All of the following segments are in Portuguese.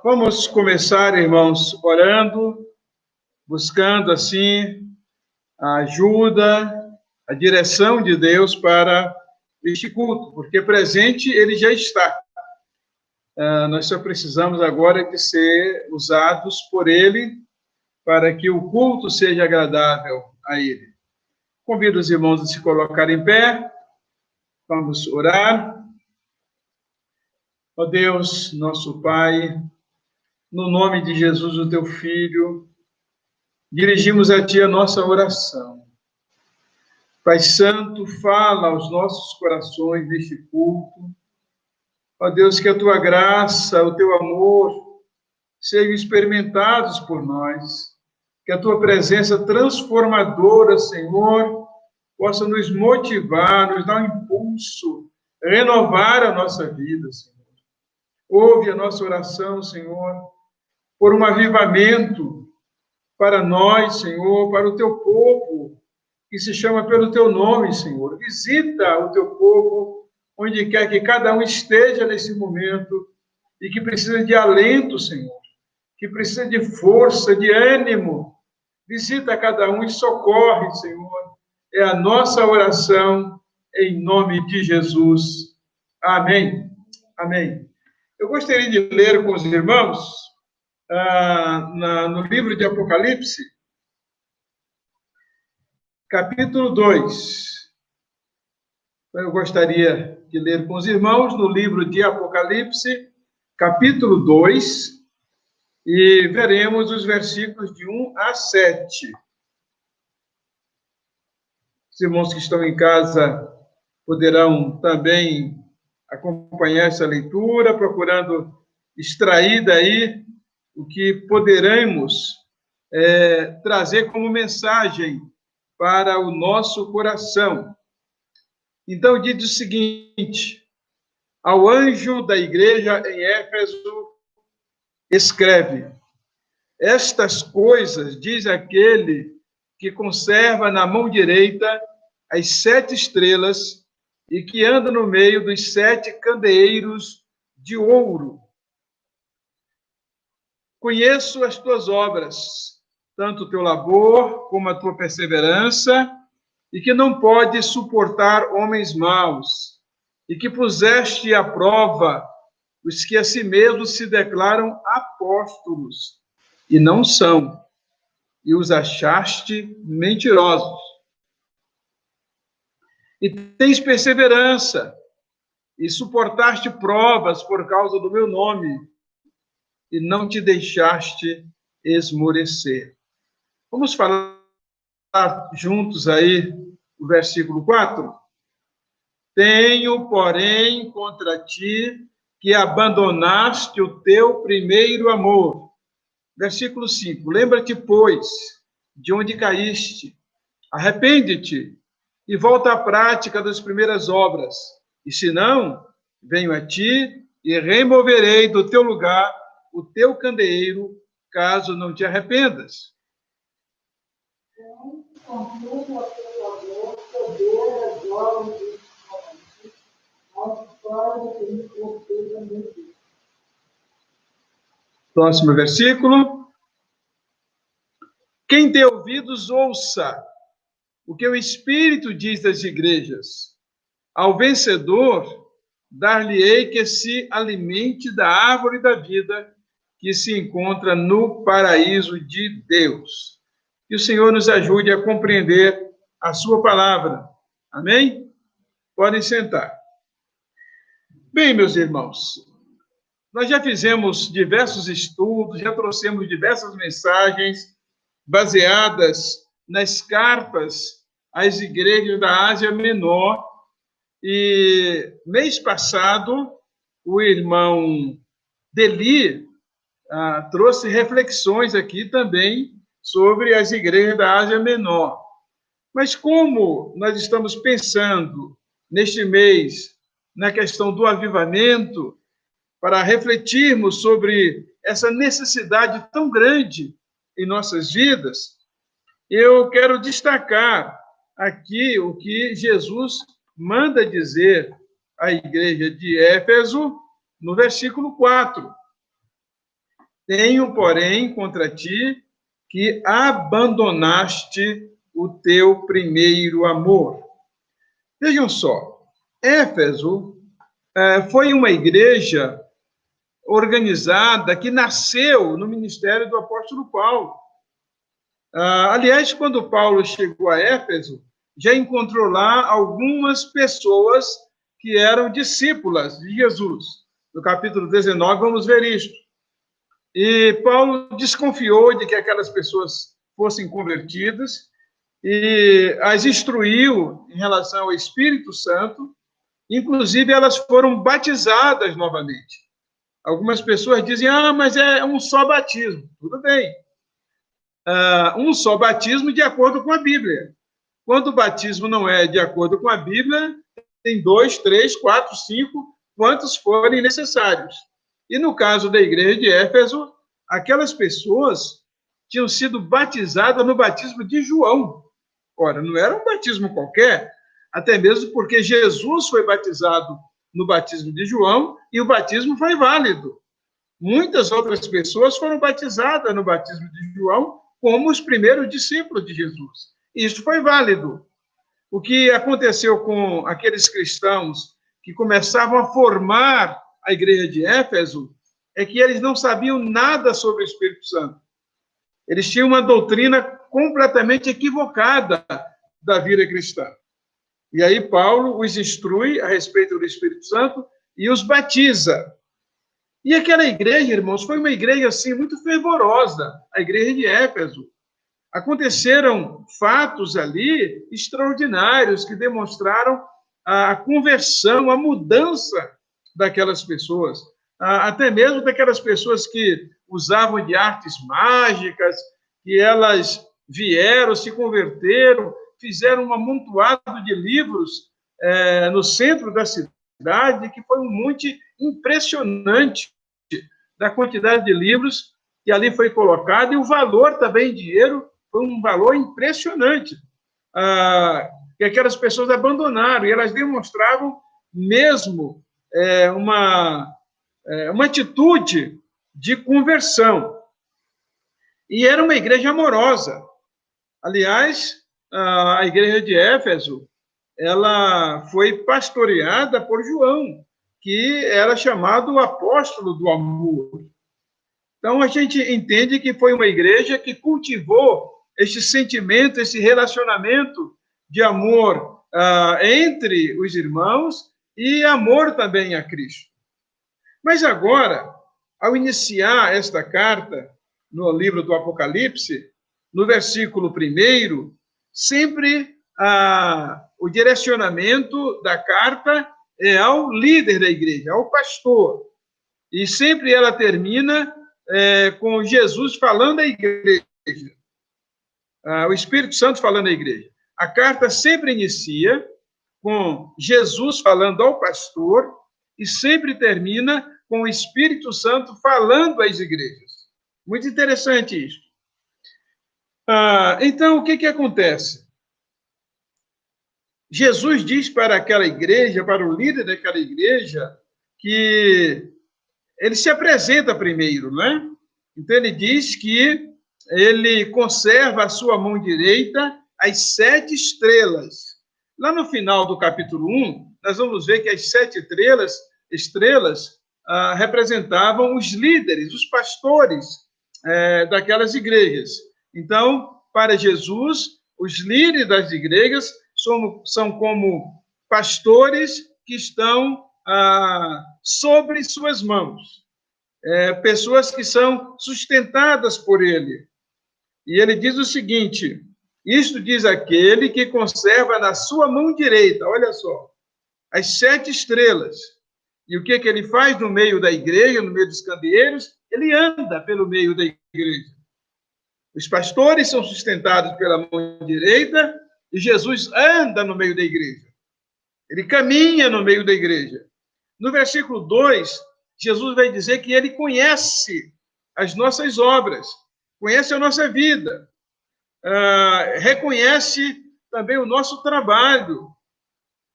Vamos começar, irmãos, orando, buscando, assim, a ajuda, a direção de Deus para este culto, porque presente ele já está. Nós só precisamos agora de ser usados por ele para que o culto seja agradável a ele. Convido os irmãos a se colocarem em pé, vamos orar. Ó Deus, nosso Pai, no nome de Jesus, o teu Filho, dirigimos a Ti a nossa oração. Pai Santo, fala aos nossos corações neste culto. Ó Deus, que a Tua graça, o Teu amor sejam experimentados por nós. Que a Tua presença transformadora, Senhor, possa nos motivar, nos dar um impulso, renovar a nossa vida, Senhor. Ouve a nossa oração, Senhor, por um avivamento para nós, Senhor, para o Teu povo, que se chama pelo Teu nome, Senhor. Visita o Teu povo, onde quer que cada um esteja nesse momento, e que precisa de alento, Senhor, que precisa de força, de ânimo. Visita cada um e socorre, Senhor. É a nossa oração, em nome de Jesus. Amém. Amém. Eu gostaria de ler com os irmãos, no livro de Apocalipse, capítulo 2. Eu gostaria de ler com os irmãos no livro de Apocalipse, capítulo 2, e veremos os versículos de 1 a 7. Os irmãos que estão em casa poderão também acompanhar essa leitura, procurando extrair daí o que poderemos trazer como mensagem para o nosso coração. Então, diz o seguinte: ao anjo da igreja em Éfeso, escreve: estas coisas diz aquele que conserva na mão direita as 7 estrelas e que anda no meio dos 7 candeeiros de ouro. Conheço as tuas obras, tanto o teu labor como a tua perseverança, e que não pode suportar homens maus, e que puseste à prova os que a si mesmos se declaram apóstolos, e não são, e os achaste mentirosos. E tens perseverança, e suportaste provas por causa do meu nome, e não te deixaste esmorecer. Vamos falar juntos aí o versículo 4? Tenho, porém, contra ti que abandonaste o teu primeiro amor. Versículo 5. Lembra-te, pois, de onde caíste. Arrepende-te e volta à prática das primeiras obras. E se não, venho a ti e removerei do teu lugar o teu candeeiro, caso não te arrependas. Contudo, a teu amor, poder as obras dos aos quais eu me cortei também. Próximo versículo. Quem tem ouvidos, ouça o que o Espírito diz das igrejas. Ao vencedor, dar-lhe-ei que se alimente da árvore da vida que se encontra no paraíso de Deus. Que o Senhor nos ajude a compreender a sua palavra. Amém? Podem sentar. Bem, meus irmãos, nós já fizemos diversos estudos, já trouxemos diversas mensagens baseadas nas cartas às igrejas da Ásia Menor. E mês passado, o irmão Deli trouxe reflexões aqui também sobre as igrejas da Ásia Menor. Mas como nós estamos pensando neste mês na questão do avivamento, para refletirmos sobre essa necessidade tão grande em nossas vidas, eu quero destacar aqui o que Jesus manda dizer à igreja de Éfeso, no versículo 4. Tenho, porém, contra ti que abandonaste o teu primeiro amor. Vejam só, Éfeso foi uma igreja organizada que nasceu no ministério do apóstolo Paulo. Aliás, quando Paulo chegou a Éfeso, já encontrou lá algumas pessoas que eram discípulas de Jesus. No capítulo 19, vamos ver isso. E Paulo desconfiou de que aquelas pessoas fossem convertidas e as instruiu em relação ao Espírito Santo. Inclusive, elas foram batizadas novamente. Algumas pessoas dizem, mas é um só batismo. Tudo bem. Um só batismo de acordo com a Bíblia. Quando o batismo não é de acordo com a Bíblia, tem 2, 3, 4, 5, quantos forem necessários. E no caso da igreja de Éfeso, aquelas pessoas tinham sido batizadas no batismo de João. Ora, não era um batismo qualquer, até mesmo porque Jesus foi batizado no batismo de João e o batismo foi válido. Muitas outras pessoas foram batizadas no batismo de João como os primeiros discípulos de Jesus. Isso foi válido. O que aconteceu com aqueles cristãos que começavam a formar a igreja de Éfeso é que eles não sabiam nada sobre o Espírito Santo. Eles tinham uma doutrina completamente equivocada da vida cristã. E aí Paulo os instrui a respeito do Espírito Santo e os batiza. E aquela igreja, irmãos, foi uma igreja assim muito fervorosa, a igreja de Éfeso. Aconteceram fatos ali extraordinários que demonstraram a conversão, a mudança daquelas pessoas, até mesmo daquelas pessoas que usavam de artes mágicas, que elas vieram, se converteram, fizeram um amontoado de livros no centro da cidade, que foi um monte impressionante da quantidade de livros que ali foi colocado, e o valor também em dinheiro foi um valor impressionante, que aquelas pessoas abandonaram, e elas demonstravam mesmo uma atitude de conversão. E era uma igreja amorosa. Aliás, a igreja de Éfeso, ela foi pastoreada por João, que era chamado o apóstolo do amor. Então, a gente entende que foi uma igreja que cultivou este sentimento, esse relacionamento de amor entre os irmãos e amor também a Cristo. Mas agora, ao iniciar esta carta, no livro do Apocalipse, no versículo 1, sempre o direcionamento da carta é ao líder da igreja, ao pastor. E sempre ela termina com Jesus falando à igreja. O Espírito Santo falando à igreja. A carta sempre inicia com Jesus falando ao pastor e sempre termina com o Espírito Santo falando às igrejas. Muito interessante isso. Então, o que acontece? Jesus diz para aquela igreja, para o líder daquela igreja, que ele se apresenta primeiro, não é? Então, ele diz que ele conserva a sua mão direita as 7 estrelas. Lá no final do capítulo 1, nós vamos ver que as 7 estrelas representavam os líderes, os pastores daquelas igrejas. Então, para Jesus, os líderes das igrejas são como pastores que estão sobre suas mãos. Pessoas que são sustentadas por ele. E ele diz o seguinte: isto diz aquele que conserva na sua mão direita, olha só, as 7 estrelas. E o que ele faz no meio da igreja, no meio dos candeeiros? Ele anda pelo meio da igreja. Os pastores são sustentados pela mão direita e Jesus anda no meio da igreja. Ele caminha no meio da igreja. No versículo 2, Jesus vai dizer que ele conhece as nossas obras, conhece a nossa vida, reconhece também o nosso trabalho.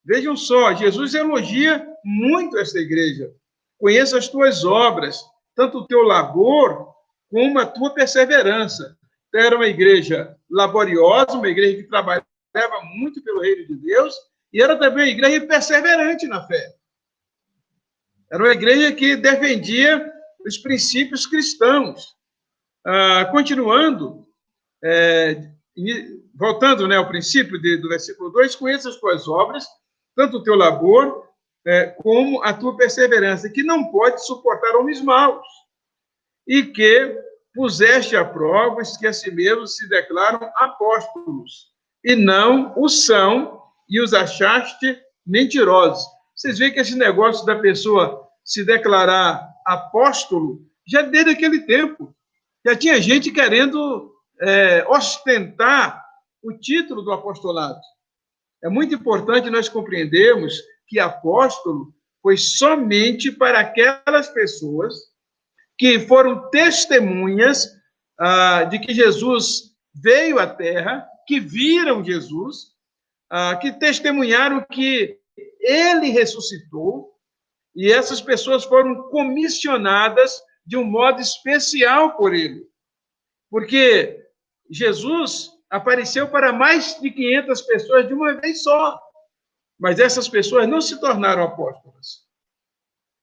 Vejam só, Jesus elogia muito esta igreja. Conheça as tuas obras, tanto o teu labor como a tua perseverança. Era uma igreja laboriosa, uma igreja que trabalhava muito pelo reino de Deus, e era também uma igreja perseverante na fé. Era uma igreja que defendia os princípios cristãos. Continuando, voltando, né, ao princípio do versículo 2, conheça as tuas obras, tanto o teu labor, como a tua perseverança, que não pode suportar homens maus, e que puseste a prova os que a si mesmos se declaram apóstolos, e não o são, e os achaste mentirosos. Vocês veem que esse negócio da pessoa se declarar apóstolo, já desde aquele tempo, já tinha gente querendo ostentar o título do apostolado. É muito importante nós compreendermos que apóstolo foi somente para aquelas pessoas que foram testemunhas de que Jesus veio à Terra, que viram Jesus, que testemunharam que ele ressuscitou, e essas pessoas foram comissionadas de um modo especial por ele. Porque Jesus apareceu para mais de 500 pessoas de uma vez só, mas essas pessoas não se tornaram apóstolas.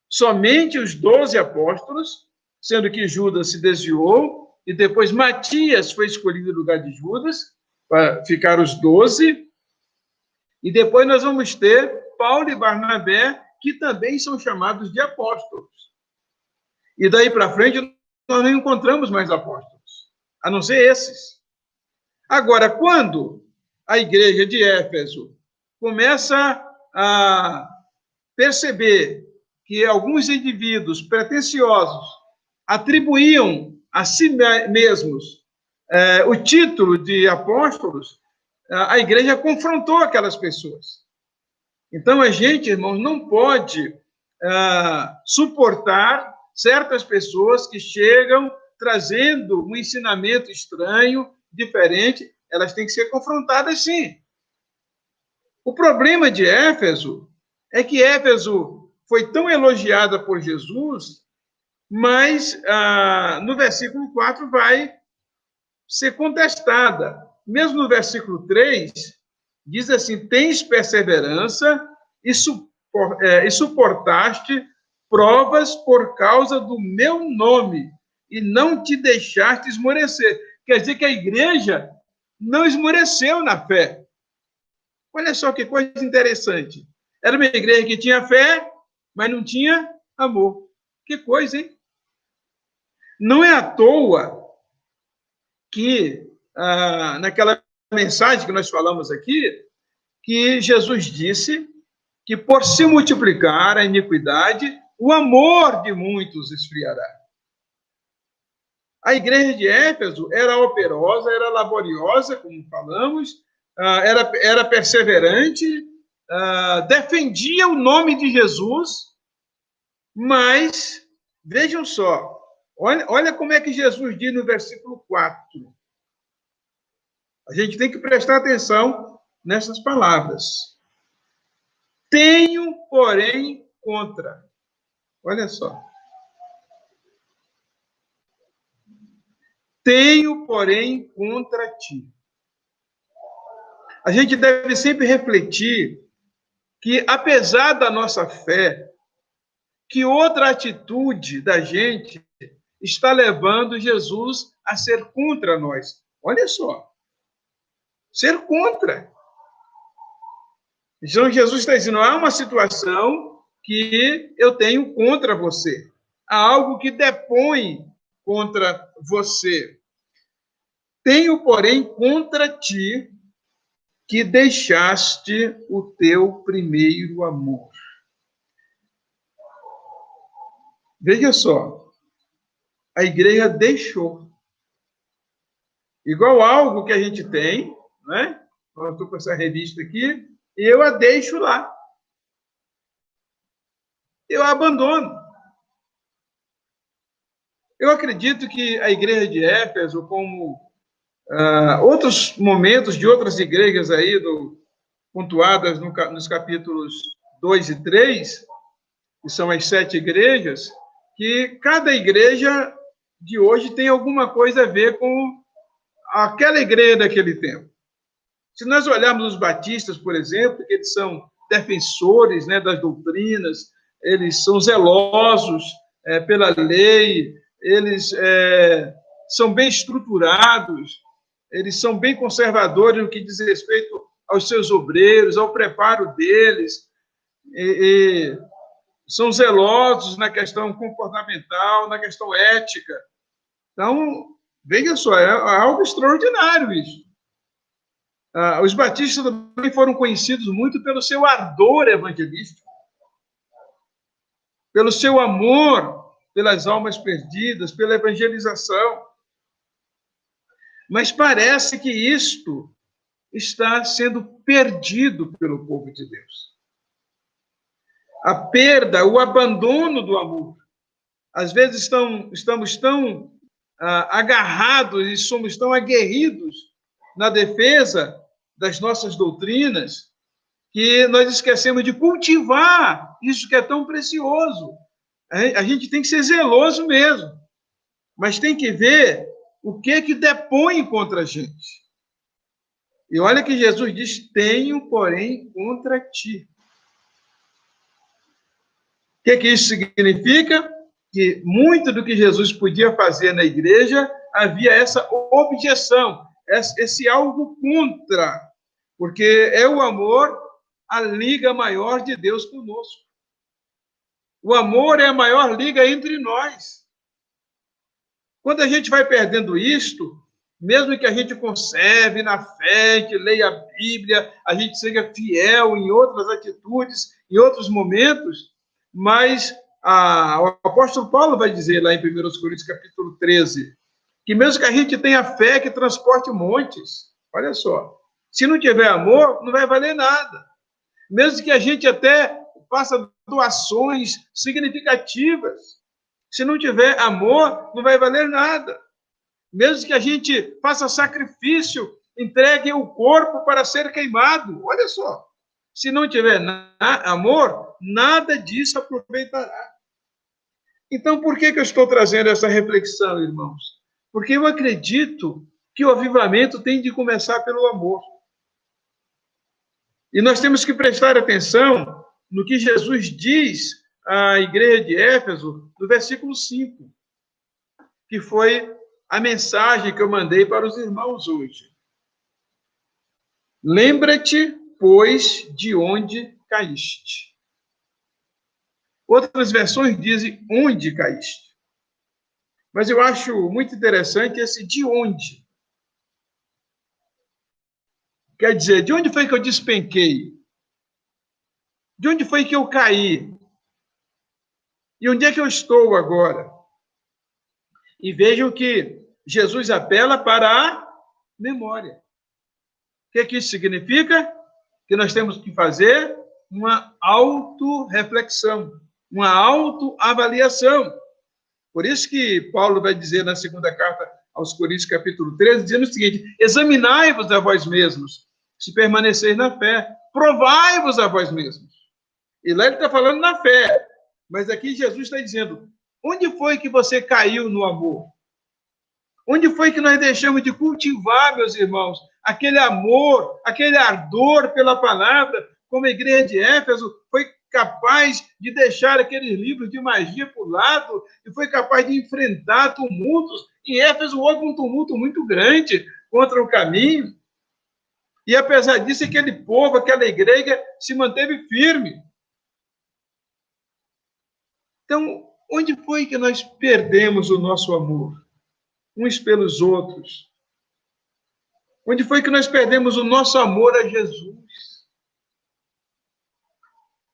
Somente os 12 apóstolos, sendo que Judas se desviou, e depois Matias foi escolhido no lugar de Judas, para ficar os 12, e depois nós vamos ter Paulo e Barnabé, que também são chamados de apóstolos. E daí para frente, nós não encontramos mais apóstolos, a não ser esses. Agora, quando a igreja de Éfeso começa a perceber que alguns indivíduos pretensiosos atribuíam a si mesmos o título de apóstolos, a igreja confrontou aquelas pessoas. Então, a gente, irmãos, não pode suportar certas pessoas que chegam trazendo um ensinamento estranho, diferente, elas têm que ser confrontadas, sim. O problema de Éfeso é que Éfeso foi tão elogiada por Jesus, mas no versículo 4 vai ser contestada. Mesmo no versículo 3, diz assim: tens perseverança e suportaste provas por causa do meu nome, e não te deixaste esmorecer. Quer dizer que a igreja não esmoreceu na fé. Olha só que coisa interessante. Era uma igreja que tinha fé, mas não tinha amor. Que coisa, hein? Não é à toa que, naquela mensagem que nós falamos aqui, que Jesus disse que por se multiplicar a iniquidade, o amor de muitos esfriará. A igreja de Éfeso era operosa, era laboriosa, como falamos, era perseverante, defendia o nome de Jesus, mas, vejam só, olha como é que Jesus diz no versículo 4. A gente tem que prestar atenção nessas palavras. Tenho, porém, contra. Olha só. Tenho, porém, contra ti. A gente deve sempre refletir que, apesar da nossa fé, que outra atitude da gente está levando Jesus a ser contra nós. Olha só. Ser contra. Então, Jesus está dizendo, há uma situação que eu tenho contra você. Há algo que depõe contra você. Tenho, porém, contra ti que deixaste o teu primeiro amor. Veja só, a igreja deixou. Igual algo que a gente tem, né? Eu estou com essa revista aqui, e eu a deixo lá. Eu a abandono. Eu acredito que a igreja de Éfeso, como outros momentos de outras igrejas aí, pontuadas nos capítulos 2 e 3, que são as 7 igrejas, que cada igreja de hoje tem alguma coisa a ver com aquela igreja daquele tempo. Se nós olharmos os batistas, por exemplo, eles são defensores, né, das doutrinas, eles são zelosos pela lei, eles são bem estruturados, eles são bem conservadores no que diz respeito aos seus obreiros, ao preparo deles, e são zelosos na questão comportamental, na questão ética. Então, veja só, é algo extraordinário isso. Os batistas também foram conhecidos muito pelo seu ardor evangelístico, pelo seu amor pelas almas perdidas, pela evangelização. Mas parece que isto está sendo perdido pelo povo de Deus. A perda, o abandono do amor. Às vezes estamos tão agarrados e somos tão aguerridos na defesa das nossas doutrinas que nós esquecemos de cultivar isso que é tão precioso. A gente tem que ser zeloso mesmo, mas tem que ver o que depõe contra a gente. E olha que Jesus diz: tenho, porém, contra ti. O que isso significa? Que muito do que Jesus podia fazer na igreja havia essa objeção, esse algo contra, porque é o amor a liga maior de Deus conosco. O amor é a maior liga entre nós. Quando a gente vai perdendo isto, mesmo que a gente conserve na fé, que leia a Bíblia, a gente seja fiel em outras atitudes, em outros momentos, mas o apóstolo Paulo vai dizer lá em 1 Coríntios, capítulo 13, que mesmo que a gente tenha fé que transporte montes, olha só, se não tiver amor, não vai valer nada. Mesmo que a gente até faça doações significativas, se não tiver amor, não vai valer nada. Mesmo que a gente faça sacrifício, entregue o corpo para ser queimado, olha só, se não tiver amor, nada disso aproveitará. Então, por que eu estou trazendo essa reflexão, irmãos? Porque eu acredito que o avivamento tem de começar pelo amor. E nós temos que prestar atenção no que Jesus diz à igreja de Éfeso, no versículo 5, que foi a mensagem que eu mandei para os irmãos hoje. Lembra-te, pois, de onde caíste. Outras versões dizem onde caíste. Mas eu acho muito interessante esse de onde. Quer dizer, de onde foi que eu despenquei? De onde foi que eu caí? E onde é que eu estou agora? E vejam que Jesus apela para a memória. O que isso significa? Que nós temos que fazer uma autorreflexão, uma autoavaliação. Por isso que Paulo vai dizer na segunda carta aos Coríntios, capítulo 13, dizendo o seguinte: examinai-vos a vós mesmos, se permaneceis na fé, provai-vos a vós mesmos. E lá ele está falando na fé, mas aqui Jesus está dizendo: onde foi que você caiu no amor? Onde foi que nós deixamos de cultivar, meus irmãos, aquele amor, aquele ardor pela palavra, como a igreja de Éfeso foi capaz de deixar aqueles livros de magia por lado e foi capaz de enfrentar tumultos. Em Éfeso houve um tumulto muito grande contra o caminho. E apesar disso, aquele povo, aquela igreja se manteve firme. Então, onde foi que nós perdemos o nosso amor? Uns pelos outros. Onde foi que nós perdemos o nosso amor a Jesus?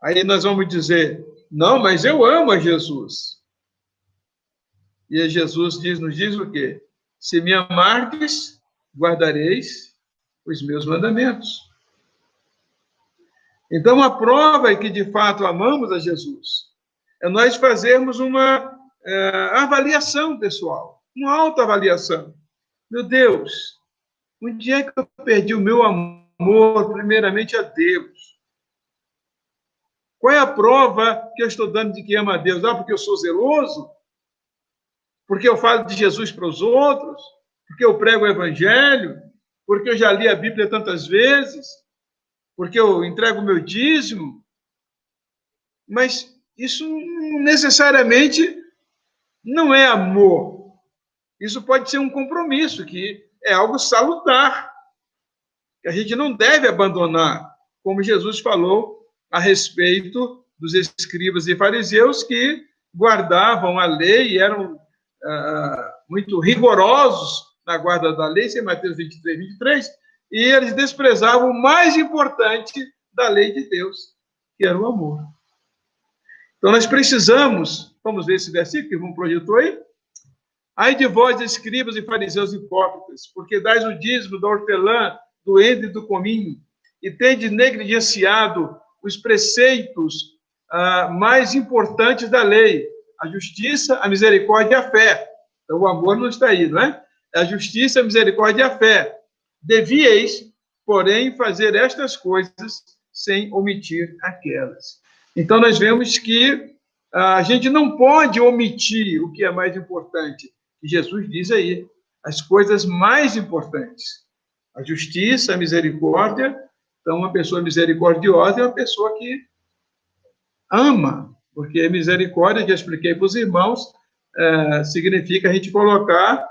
Aí nós vamos dizer: não, mas eu amo a Jesus. E Jesus nos diz o quê? Se me amardes, guardareis os meus mandamentos. Então, a prova é que, de fato, amamos a Jesus é nós fazermos uma avaliação pessoal, uma autoavaliação. Meu Deus, onde é que eu perdi o meu amor, primeiramente, a Deus? Qual é a prova que eu estou dando de que amo a Deus? Porque eu sou zeloso? porque eu falo de Jesus para os outros, porque eu prego o evangelho, porque eu já li a Bíblia tantas vezes, porque eu entrego o meu dízimo. Mas isso necessariamente não é amor. Isso pode ser um compromisso, que é algo salutar, que a gente não deve abandonar, como Jesus falou a respeito dos escribas e fariseus que guardavam a lei e eram muito rigorosos na guarda da lei, em Mateus 23, 23, e eles desprezavam o mais importante da lei de Deus, que era o amor. Então, nós precisamos, vamos ver esse versículo que o irmão projetou aí. Ai de vós, escribas e fariseus hipócritas, porque dais o dízimo da hortelã, do endro e do cominho, e tendes negligenciado os preceitos mais importantes da lei, a justiça, a misericórdia e a fé. Então, o amor não está aí, não é? A justiça, a misericórdia e a fé. Devieis, porém, fazer estas coisas sem omitir aquelas. Então, nós vemos que a gente não pode omitir o que é mais importante. E Jesus diz aí, as coisas mais importantes. A justiça, a misericórdia. Então, uma pessoa misericordiosa é uma pessoa que ama, porque misericórdia, já expliquei para os irmãos, significa a gente colocar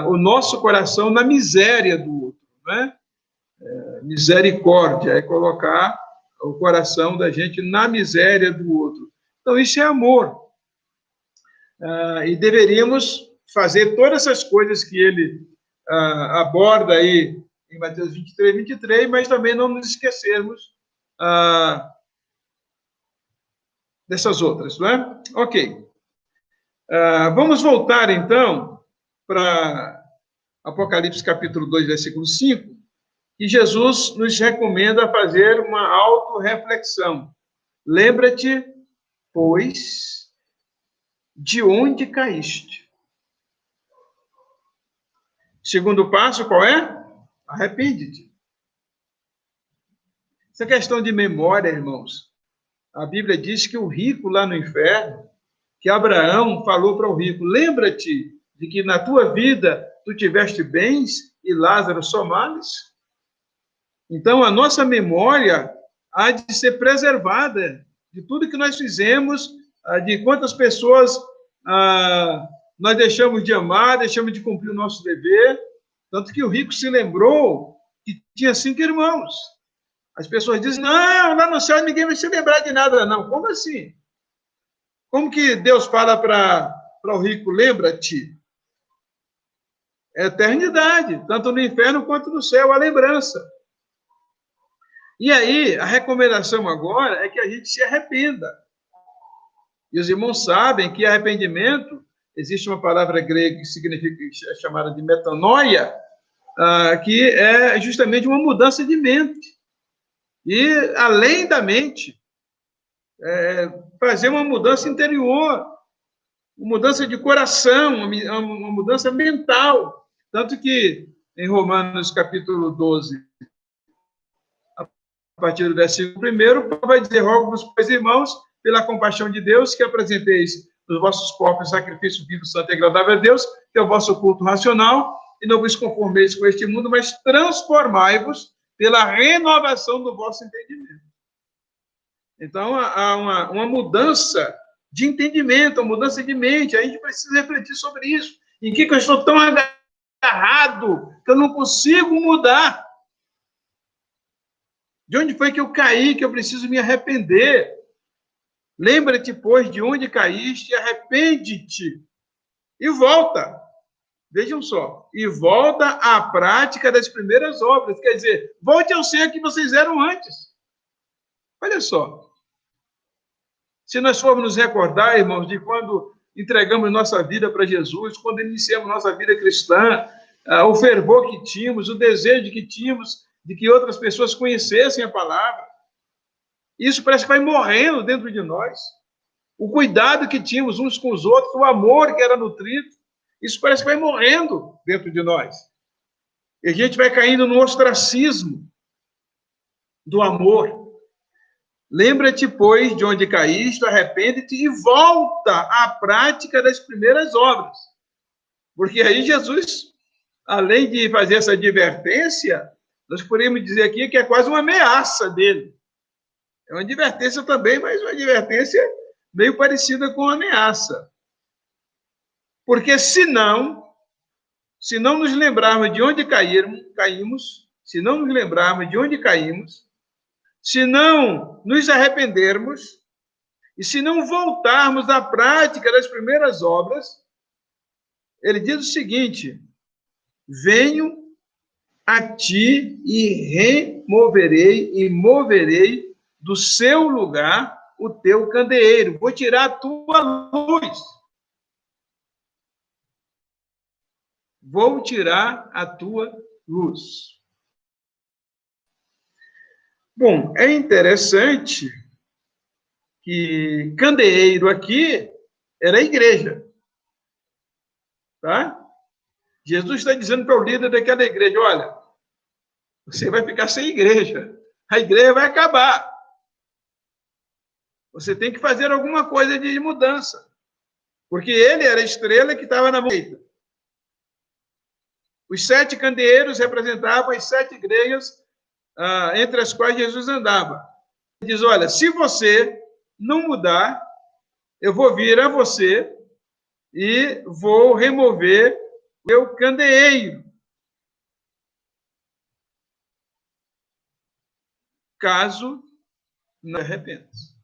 o nosso coração na miséria do outro, né? Misericórdia é colocar o coração da gente na miséria do outro. Então, isso é amor. E deveríamos fazer todas essas coisas que ele aborda aí em Mateus 23, 23, mas também não nos esquecermos dessas outras, não é? Ok. Vamos voltar, então, para Apocalipse capítulo 2, versículo 5, e Jesus nos recomenda fazer uma autorreflexão. Lembra-te, pois, de onde caíste. Segundo passo, qual é? Arrepende-te. Essa questão de memória, irmãos, a Bíblia diz que o rico lá no inferno, que Abraão falou para o rico, lembra-te de que na tua vida tu tiveste bens e Lázaro só males. Então, a nossa memória há de ser preservada de tudo que nós fizemos, de quantas pessoas nós deixamos de amar, deixamos de cumprir o nosso dever. Tanto que o rico se lembrou que tinha 5 irmãos. As pessoas dizem, não, lá no céu ninguém vai se lembrar de nada, não. Como assim? Como que Deus fala para o rico, lembra-te? É eternidade, tanto no inferno quanto no céu, a lembrança. E aí, a recomendação agora é que a gente se arrependa. E os irmãos sabem que arrependimento, existe uma palavra grega que significa, é chamada de metanoia, que é justamente uma mudança de mente. E, além da mente, fazer uma mudança interior, uma mudança de coração, uma mudança mental. Tanto que, em Romanos capítulo 12, a partir do versículo 1, Paulo vai dizer, rogo-vos, pois, irmãos, pela compaixão de Deus, que apresenteis os vossos corpos sacrifício vivo, santo e agradável a Deus, que é o vosso culto racional, e não vos conformeis com este mundo, mas transformai-vos pela renovação do vosso entendimento. Então, há uma mudança de entendimento, uma mudança de mente. A gente precisa refletir sobre isso. Em que eu estou tão agarrado que eu não consigo mudar? De onde foi que eu caí, que eu preciso me arrepender? Lembra-te, pois, de onde caíste, arrepende-te e volta. Vejam só. E volta à prática das primeiras obras. Quer dizer, volte ao ser que vocês eram antes. Olha só. Se nós formos nos recordar, irmãos, de quando entregamos nossa vida para Jesus, quando iniciamos nossa vida cristã, o fervor que tínhamos, o desejo que tínhamos de que outras pessoas conhecessem a palavra, isso parece que vai morrendo dentro de nós. O cuidado que tínhamos uns com os outros, o amor que era nutrido, isso parece que vai morrendo dentro de nós. E a gente vai caindo no ostracismo do amor. Lembra-te, pois, de onde caíste, arrepende-te e volta à prática das primeiras obras. Porque aí Jesus, além de fazer essa advertência, nós podemos dizer aqui que é quase uma ameaça dele. É uma advertência também, mas uma advertência meio parecida com uma ameaça. Porque se não nos lembrarmos de onde caímos, se não nos lembrarmos de onde caímos, se não nos arrependermos, e se não voltarmos à prática das primeiras obras, ele diz o seguinte: venho a ti e moverei do seu lugar o teu candeeiro. Vou tirar a tua luz. Vou tirar a tua luz. Bom, é interessante que candeeiro aqui era a igreja. Tá? Jesus está dizendo para o líder daquela igreja: olha, você vai ficar sem igreja. A igreja vai acabar. Você tem que fazer alguma coisa de mudança. Porque ele era a estrela que estava na mão direita. Os 7 candeeiros representavam as 7 igrejas entre as quais Jesus andava. Ele diz: olha, se você não mudar, eu vou vir a você e vou remover o meu candeeiro. Caso não arrependa-se.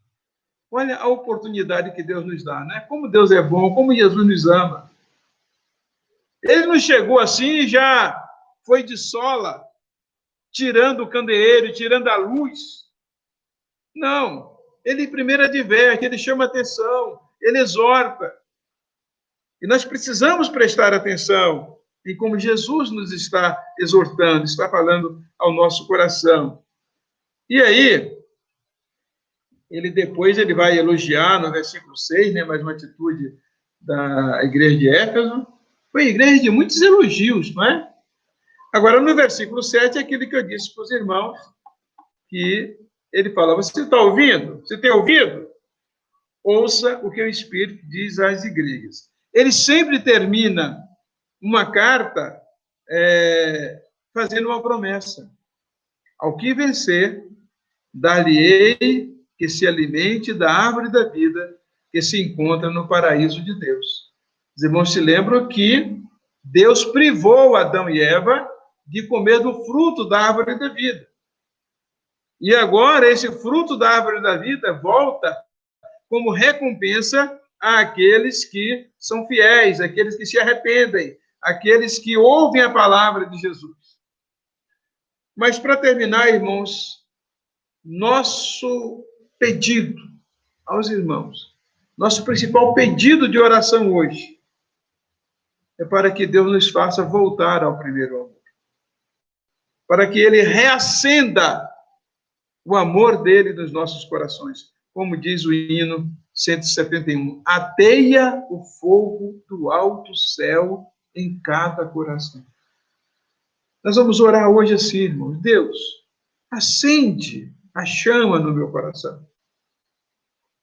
Olha a oportunidade que Deus nos dá, né? Como Deus é bom, como Jesus nos ama. Ele não chegou assim e já foi de sola, tirando o candeeiro, tirando a luz. Não. Ele primeiro adverte, ele chama atenção, ele exorta. E nós precisamos prestar atenção em como Jesus nos está exortando, está falando ao nosso coração. E aí, ele vai elogiar no versículo 6, né, mais uma atitude da igreja de Éfeso. Foi igreja de muitos elogios, não é? Agora, no versículo 7, é aquilo que eu disse para os irmãos, que ele fala: você está ouvindo? Você tem ouvido? Ouça o que o Espírito diz às igrejas. Ele sempre termina uma carta fazendo uma promessa. Ao que vencer, dar-lhe-ei que se alimente da árvore da vida que se encontra no paraíso de Deus. Os irmãos se lembram que Deus privou Adão e Eva de comer do fruto da árvore da vida. E agora esse fruto da árvore da vida volta como recompensa àqueles que são fiéis, àqueles que se arrependem, àqueles que ouvem a palavra de Jesus. Mas para terminar, irmãos, nosso pedido aos irmãos, nosso principal pedido de oração hoje é para que Deus nos faça voltar ao primeiro amor. Para que Ele reacenda o amor dele nos nossos corações. Como diz o hino 171, ateia o fogo do alto céu em cada coração. Nós vamos orar hoje assim, irmãos. Deus, acende a chama no meu coração.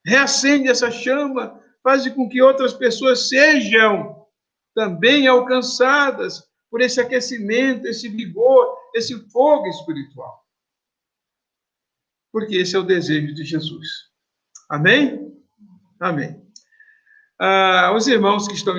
Reacende essa chama, faz com que outras pessoas sejam também alcançadas por esse aquecimento, esse vigor, esse fogo espiritual. Porque esse é o desejo de Jesus. Amém? Amém. Os irmãos que estão